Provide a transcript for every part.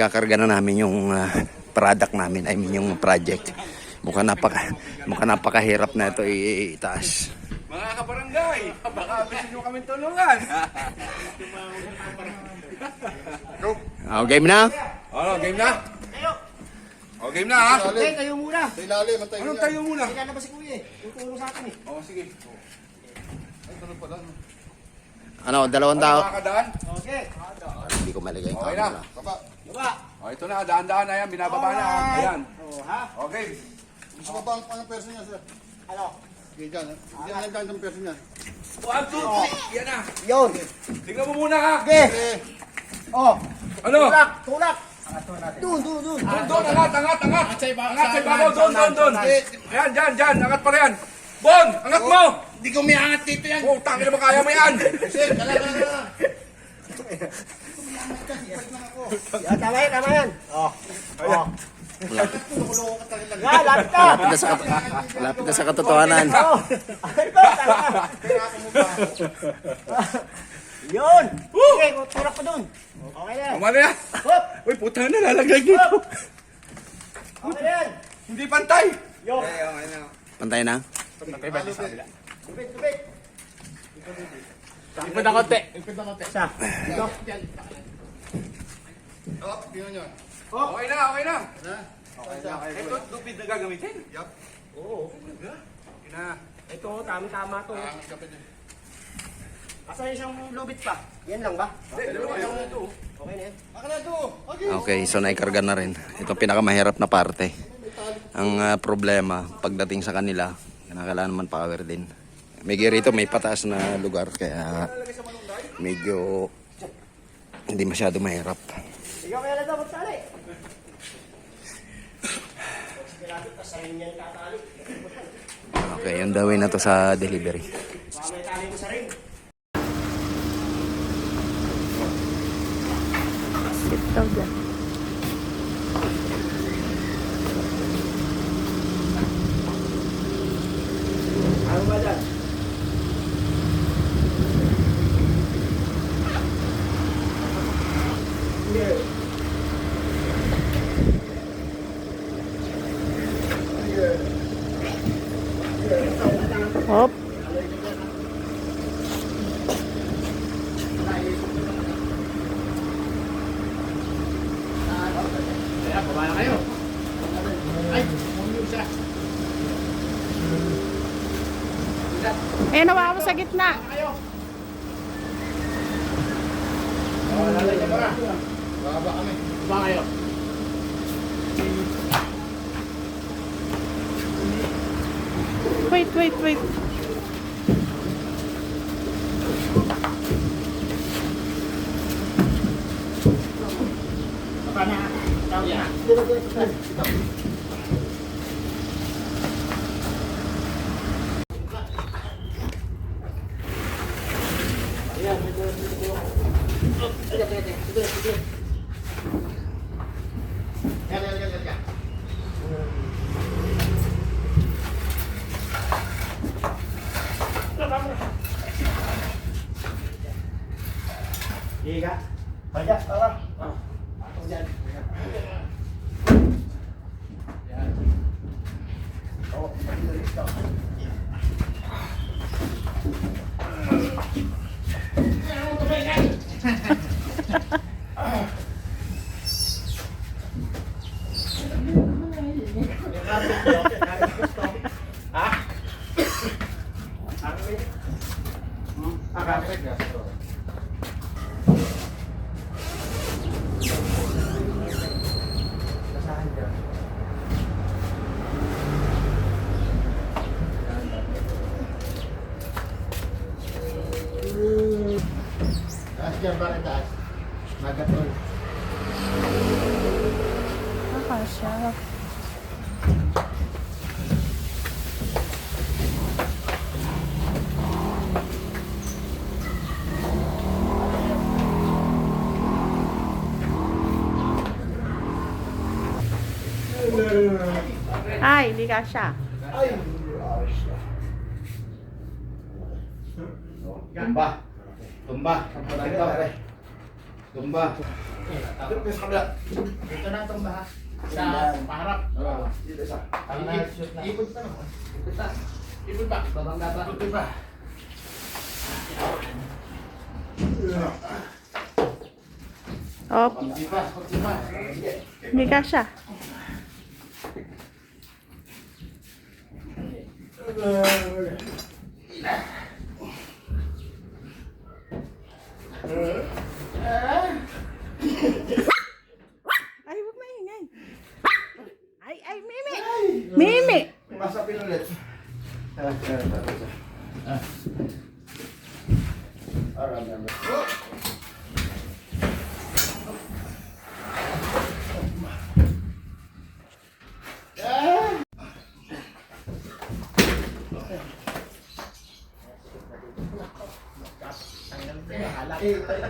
ikakarga na namin yung product namin, I mean yung project. Mukhang napakahirap na ito itaas. Mga kabarangay, baka gusto nyo kami tulungan. Game na? Game na? Game na ha? Hey, tayo muna. Anong tayo muna? Kailan ba si Kuya eh? Tutulong sa akin eh. Sige. Ano, 2 tao? Makakadaan? Okay. Hindi ko maligay yung Okay na. camera. Baba. Ito na, daan-daan na yan, binababa na. Ayan. Ha? Okay. Gusto mo ba ang person niya, sir? Ano? Sige, dyan. Hindi na lang ang person niya. 1, 2, 3. Yan na. Yun. Tingnan mo muna ha. Okay. Oh. Ano? Tulak. Doon. Doon, angat. Angat sa ibabaw, doon. Ayan, dyan. Angat pa rin. Bon, angat mo. Hindi ko may angat dito yan. Oh, tangin na ba kaya mo yan? Sir, kala. Tama yan. Oh. Lapit na sa katotohanan. Oh. Yun. Okay, tulak pa doon. Okay na. Kumana yan. Hop. Uy, puta na, lalaglag dito. Okay na yan. Hindi pantay. Yo. Pantay na? Tubig. Ipad na konti. Sa. Ito. Oh, tingnan niyo. Okay na. Ha? Ito, lupid na gagamitin. Yup. Oo. Ito, tama to. Ang kapit niya. Asan yung siyang lubit pa? Yan lang ba? Okay na yan. Aka na ito. Okay. Okay, so naikarga na rin. Ito pinakamahirap na parte. Ang problema, pagdating sa kanila, kailangan naman power din. May rito, may pataas na lugar, kaya medyo hindi masyado mahirap. Ikaw kaya lang dapat tali. Sigurado pa sa rin yan tatali. Okay, yung dawin na to sa delivery. Baka may tali mo sa rin. Sit daw dyan. Ano ba dyan? Hop. Eh, nawa mo sa gitna. Baba kami. Wait. Iya. Banyak orang. Jangan. Oh, Diyan ba rin taas? Magatol. Nakasya. Ay, hindi kasya. Tumba. Tumba. Tumba. Dito na itong baha. Sa paharap. Ang na-shoot na. Ipod pa naman. Ipod pa. Babangga pa. Ipod pa. Oh, hindi kasha. Ay, huwag maingay. Ay, Mimi! Mimi! Masapin ulit. Tayo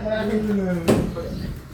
mo natin.